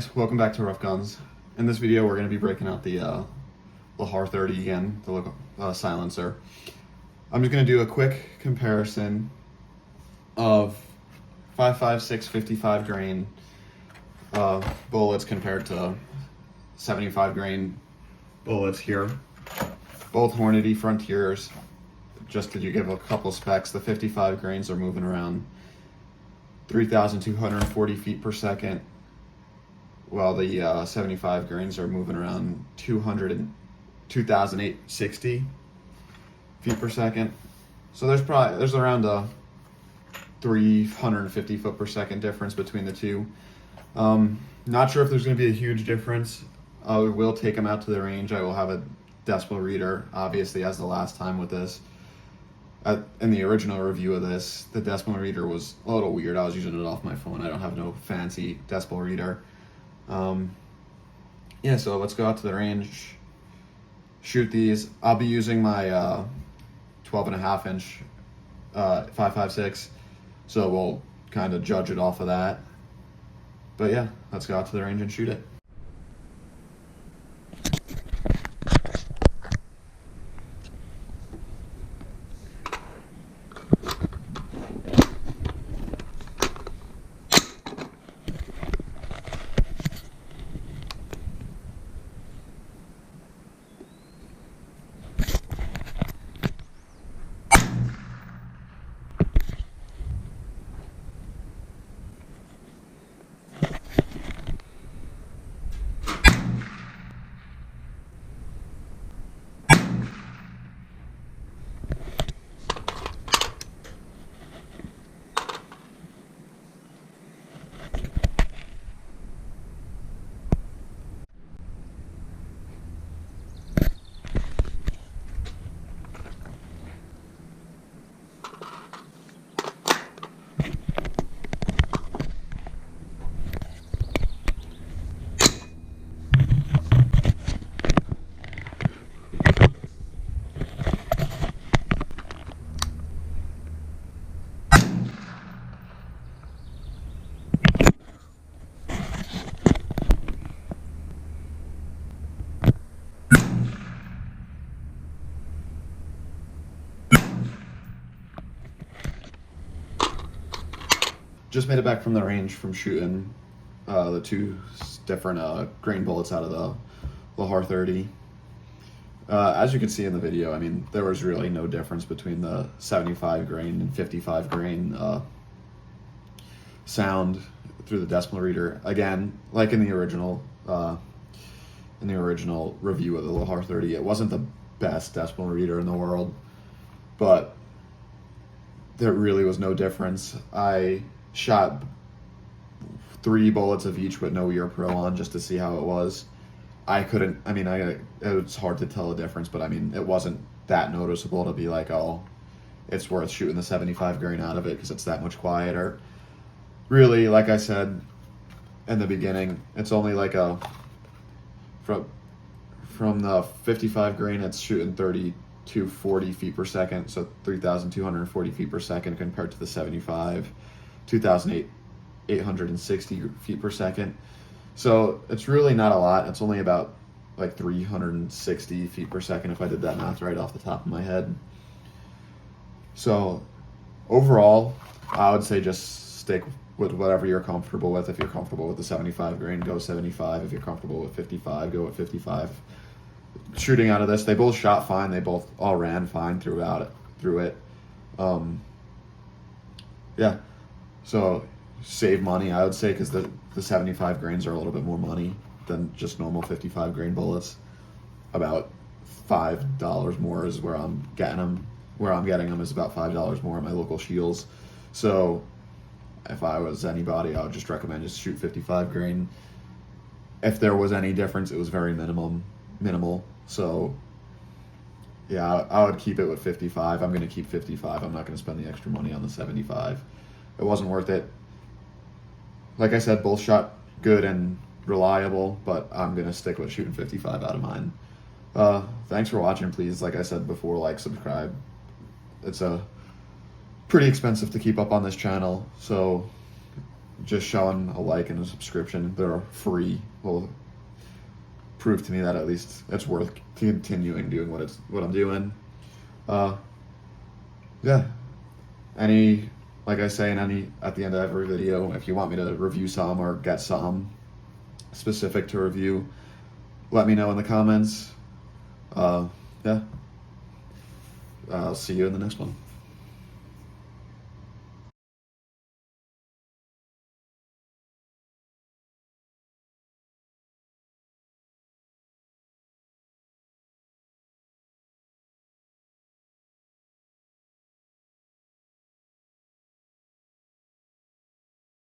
guys, welcome back to Rough Guns. In this video we're going to be breaking out the Lahar 30 again, the silencer. I'm just going to do a quick comparison of 5.56 55 grain bullets compared to 75 grain bullets here. Both Hornady Frontiers. Just to give a couple specs, the 55 grains are moving around 3,240 feet per second, while the 75 grains are moving around 2,860 feet per second. So there's around a 350 foot per second difference between the two. Not sure if there's going to be a huge difference. I will take them out to the range. I will have a decibel reader, obviously, as the last time with this. In the original review of this, the decibel reader was a little weird. I was using it off my phone. I don't have no fancy decibel reader. Yeah, so let's go out to the range, shoot these. I'll be using my 12.5 inch 5.56, so we'll kind of judge it off of that. But yeah, let's go out to the range and shoot it. Just made it back from the range from shooting the two different grain bullets out of the Lahar 30. As you can see in the video, I mean, there was really no difference between the 75 grain and 55 grain sound through the decibel reader. Again, like in the original review of the Lahar 30, it wasn't the best decibel reader in the world, but there really was no difference. I shot 3 bullets of each with no ear pro on just to see how it was. It's hard to tell the difference, but I mean, it wasn't that noticeable to be like, oh, it's worth shooting the 75 grain out of it because it's that much quieter. Really, like I said in the beginning, it's only like from the 55 grain, it's shooting 3,240 feet per second, so 3,240 feet per second compared to the 75. 2,860 feet per second. So it's really not a lot. It's only about like 360 feet per second if I did that math right off the top of my head. So overall, I would say just stick with whatever you're comfortable with. If you're comfortable with the 75 grain, go 75. If you're comfortable with 55, go with 55. Shooting out of this, they both shot fine. They both all ran fine through it. Yeah. So save money, I would say, because the 75 grains are a little bit more money than just normal 55 grain bullets. About $5 more is where I'm getting them. Where I'm getting them is about $5 more at my local Shields. So if I was anybody, I would just recommend just shoot 55 grain. If there was any difference, it was very minimal. So yeah, I would keep it with 55. I'm going to keep 55. I'm not going to spend the extra money on the 75. It wasn't worth it. Like I said, both shot good and reliable, but I'm going to stick with shooting 55 out of mine. Thanks for watching. Please, like I said before, like, subscribe. It's pretty expensive to keep up on this channel, so just showing a like and a subscription, they're free, will prove to me that at least it's worth continuing doing what I'm doing. Yeah. Like I say at the end of every video, if you want me to review some or get some specific to review, let me know in the comments. Yeah. I'll see you in the next one.